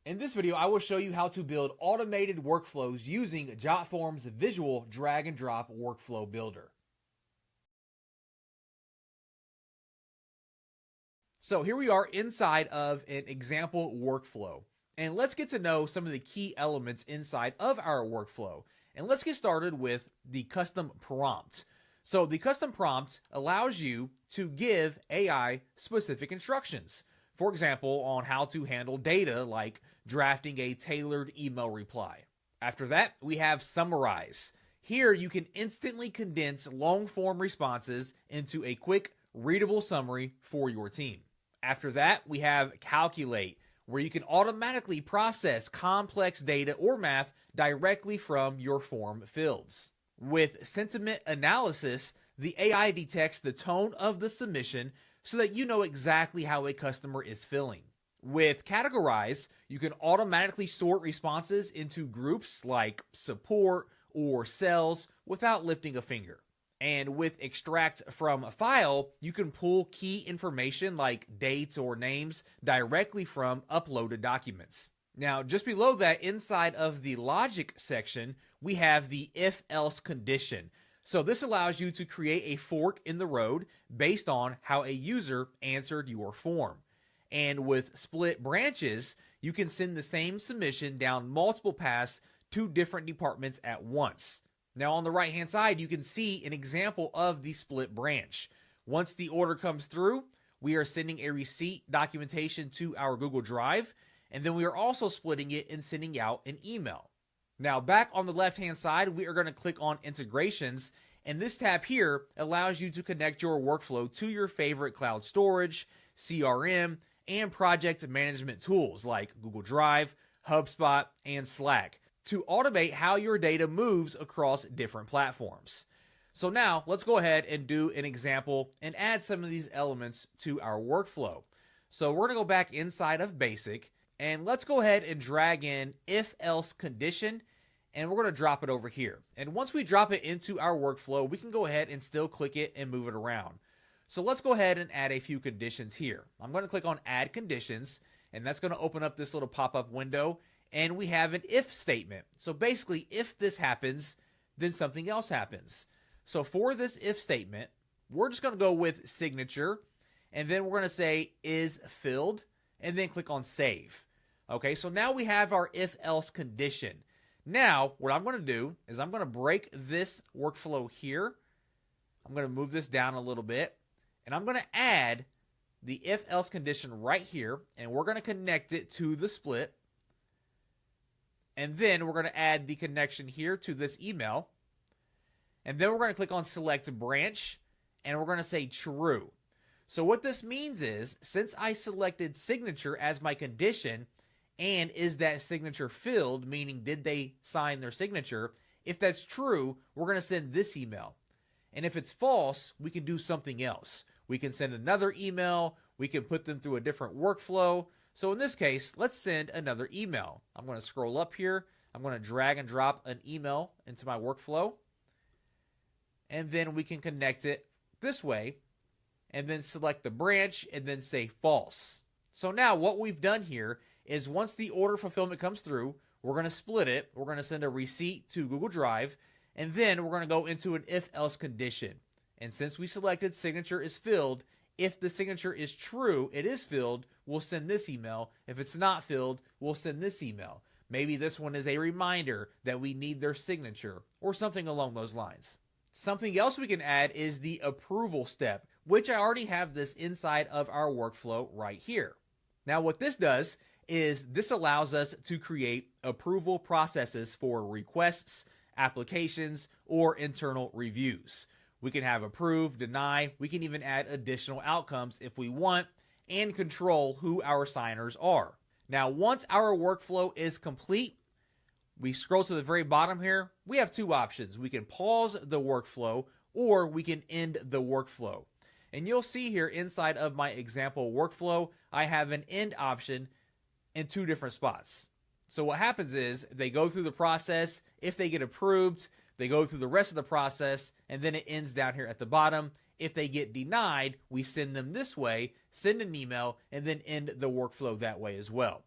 In this video, I will show you how to build automated workflows using Jotform's visual drag and drop workflow builder. So here we are inside of an example workflow, and let's get to know some of the key elements inside of our workflow. And let's get started with the custom prompt. So the custom prompt allows you to give AI specific instructions. For example, on how to handle data like drafting a tailored email reply. After that, we have summarize. Here you can instantly condense long form responses into a quick, readable summary for your team. After that, we have calculate, where you can automatically process complex data or math directly from your form fields. With sentiment analysis, the AI detects the tone of the submission so that you know exactly how a customer is feeling. With categorize, you can automatically sort responses into groups like support or sales without lifting a finger. And with extract from a file, you can pull key information like dates or names directly from uploaded documents. Now, just below that, inside of the logic section, we have the if-else condition. So this allows you to create a fork in the road based on how a user answered your form. And with split branches, you can send the same submission down multiple paths to different departments at once. Now on the right hand side, you can see an example of the split branch. Once the order comes through, we are sending a receipt documentation to our Google Drive, and then we are also splitting it and sending out an email. Now back on the left hand side, we are going to click on integrations, and this tab here allows you to connect your workflow to your favorite cloud storage, CRM, and project management tools like Google Drive, HubSpot, and Slack to automate how your data moves across different platforms. So now let's go ahead and do an example and add some of these elements to our workflow. So we're going to go back inside of basic, and let's go ahead and drag in if-else condition, and we're going to drop it over here. And once we drop it into our workflow, we can go ahead and still click it and move it around. So let's go ahead and add a few conditions here. I'm going to click on add conditions, and that's going to open up this little pop-up window, and we have an if statement. So basically, if this happens, then something else happens. So for this if statement, we're just going to go with signature, and then we're going to say is filled, and then click on save. Okay, so now we have our if-else condition. Now, what I'm going to do is I'm going to break this workflow here. I'm going to move this down a little bit, and I'm going to add the if-else condition right here, and we're going to connect it to the split. And then we're going to add the connection here to this email. And then we're going to click on select branch, and we're going to say true. So what this means is, since I selected signature as my condition, and is that signature filled, meaning did they sign their signature, if that's true, we're going to send this email. And if it's false, we can do something else. We can send another email, we can put them through a different workflow. So in this case, let's send another email. I'm going to scroll up here. I'm going to drag and drop an email into my workflow. And then we can connect it this way. And then select the branch and then say false. So now what we've done here is once the order fulfillment comes through, we're going to split it. We're going to send a receipt to Google Drive. And then we're going to go into an if-else condition. And since we selected signature is filled, if the signature is true, it is filled, we'll send this email. If it's not filled, we'll send this email. Maybe this one is a reminder that we need their signature or something along those lines. Something else we can add is the approval step, which I already have this inside of our workflow right here. Now what this does is this allows us to create approval processes for requests, applications, or internal reviews. We can have approve, deny, we can even add additional outcomes if we want, and control who our signers are. Now, once our workflow is complete, we scroll to the very bottom here. We have two options. We can pause the workflow or we can end the workflow. And you'll see here inside of my example workflow, I have an end option in two different spots. So what happens is they go through the process. If they get approved, they go through the rest of the process, and then it ends down here at the bottom. If they get denied, we send them this way, send an email, and then end the workflow that way as well.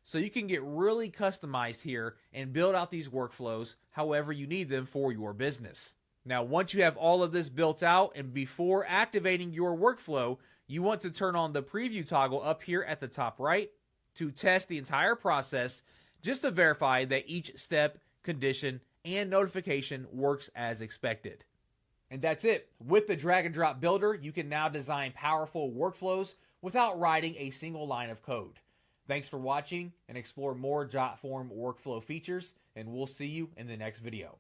So you can get really customized here and build out these workflows however you need them for your business. Now, once you have all of this built out and before activating your workflow, you want to turn on the preview toggle up here at the top right to test the entire process just to verify that each step, condition, and notification works as expected. And that's it. With the drag and drop builder, you can now design powerful workflows without writing a single line of code. Thanks for watching and explore more Jotform workflow features, and we'll see you in the next video.